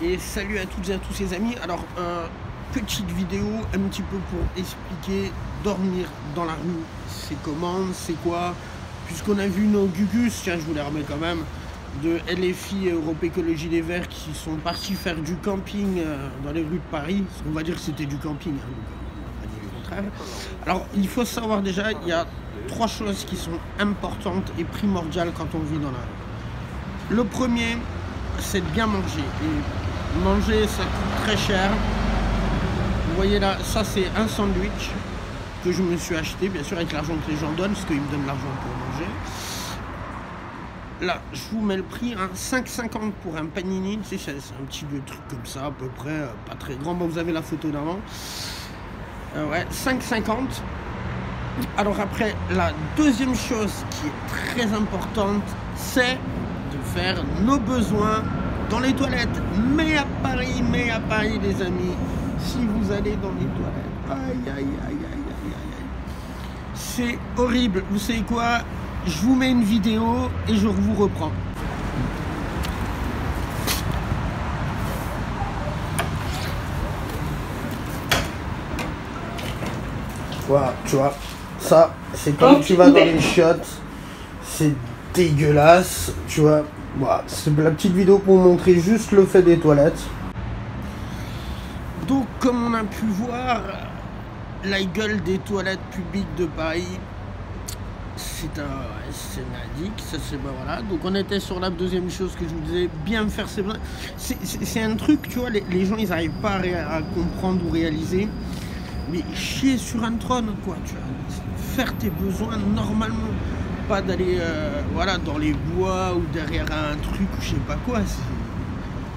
Et salut à toutes et à tous les amis. Alors petite vidéo un petit peu pour expliquer dormir dans la rue, c'est comment, c'est quoi, puisqu'on a vu nos gugus, tiens je vous les remets quand même, de LFI Europe Écologie Les Verts qui sont partis faire du camping dans les rues de Paris. On va dire que c'était du camping, hein, donc on va dire le contraire. Alors il faut savoir déjà, il y a trois choses qui sont importantes et primordiales quand on vit dans la rue. Le premier, c'est de bien manger. Et manger, ça coûte très cher. Vous voyez là, ça c'est un sandwich que je me suis acheté, bien sûr avec l'argent que les gens donnent, parce qu'ils me donnent l'argent pour manger. Là, je vous mets le prix, hein, 5,50 pour un panini, tu sais, c'est un petit truc comme ça, à peu près, pas très grand. Bon, vous avez la photo d'avant. Ouais, 5,50. Alors après, la deuxième chose qui est très importante, c'est de faire nos besoins dans les toilettes. Mais à Paris, les amis, si vous allez dans les toilettes, aïe, c'est horrible. Vous savez quoi? Je vous mets une vidéo et je vous reprends. Voilà, tu vois, ça, c'est quand tu vas dans les chiottes, c'est dégueulasse, tu vois. Voilà, c'est la petite vidéo pour vous montrer juste le fait des toilettes. Donc, comme on a pu voir, la gueule des toilettes publiques de Paris, c'est merdique, ça c'est voilà. Donc on était sur la deuxième chose que je vous disais, bien faire ses besoins. C'est un truc, tu vois, les gens ils n'arrivent pas à comprendre ou réaliser. Mais chier sur un trône, quoi, tu vois, faire tes besoins normalement, pas d'aller voilà, dans les bois ou derrière un truc ou je sais pas quoi.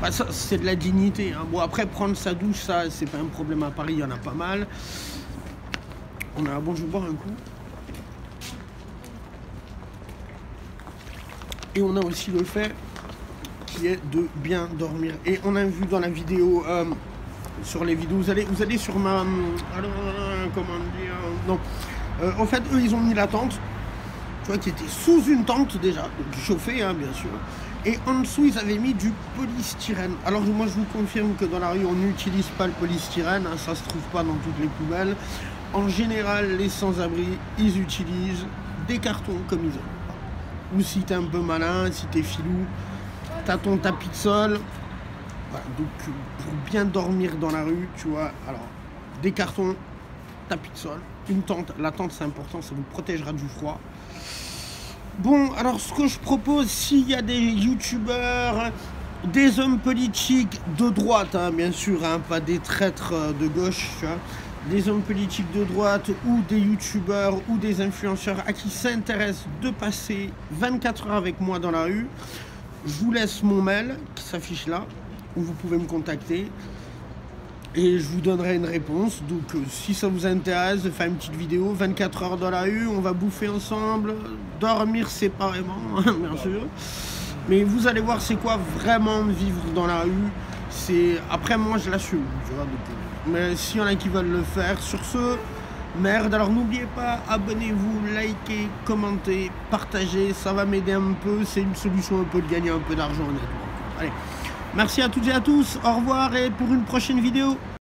Bah, ça c'est de la dignité, hein. Bon après prendre sa douche, ça c'est pas un problème à Paris, il y en a pas mal. On a bon, je vais boire un coup. Et on a aussi le fait qui est de bien dormir. Et on a vu dans la vidéo, sur les vidéos, vous allez sur ma... comment dire... Non. En fait, eux, ils ont mis la tente, tu vois, qui était sous une tente déjà, donc chauffée, hein, bien sûr. Et en dessous, ils avaient mis du polystyrène. Alors moi, je vous confirme que dans la rue, on n'utilise pas le polystyrène, hein, ça se trouve pas dans toutes les poubelles. En général, les sans-abri, ils utilisent des cartons comme ils ont. Ou si t'es un peu malin, si t'es filou, t'as ton tapis de sol. Voilà, donc pour bien dormir dans la rue, tu vois, alors des cartons, tapis de sol, une tente. La tente c'est important, ça vous protégera du froid. Bon, alors ce que je propose, s'il y a des youtubeurs, des hommes politiques de droite, hein, bien sûr, hein, pas des traîtres de gauche, tu vois, des hommes politiques de droite ou des youtubeurs ou des influenceurs à qui s'intéresse de passer 24 heures avec moi dans la rue, je vous laisse mon mail qui s'affiche là, où vous pouvez me contacter et je vous donnerai une réponse. Donc si ça vous intéresse de faire une petite vidéo, 24 heures dans la rue, on va bouffer ensemble, dormir séparément, bien sûr. Mais vous allez voir c'est quoi vraiment vivre dans la rue. C'est après moi je l'assume, tu vois. Donc, mais s'il y en a qui veulent le faire, sur ce, merde. Alors n'oubliez pas, abonnez-vous, likez, commentez, partagez, ça va m'aider un peu. C'est une solution un peu de gagner un peu d'argent honnêtement. Allez. Merci à toutes et à tous, au revoir et pour une prochaine vidéo.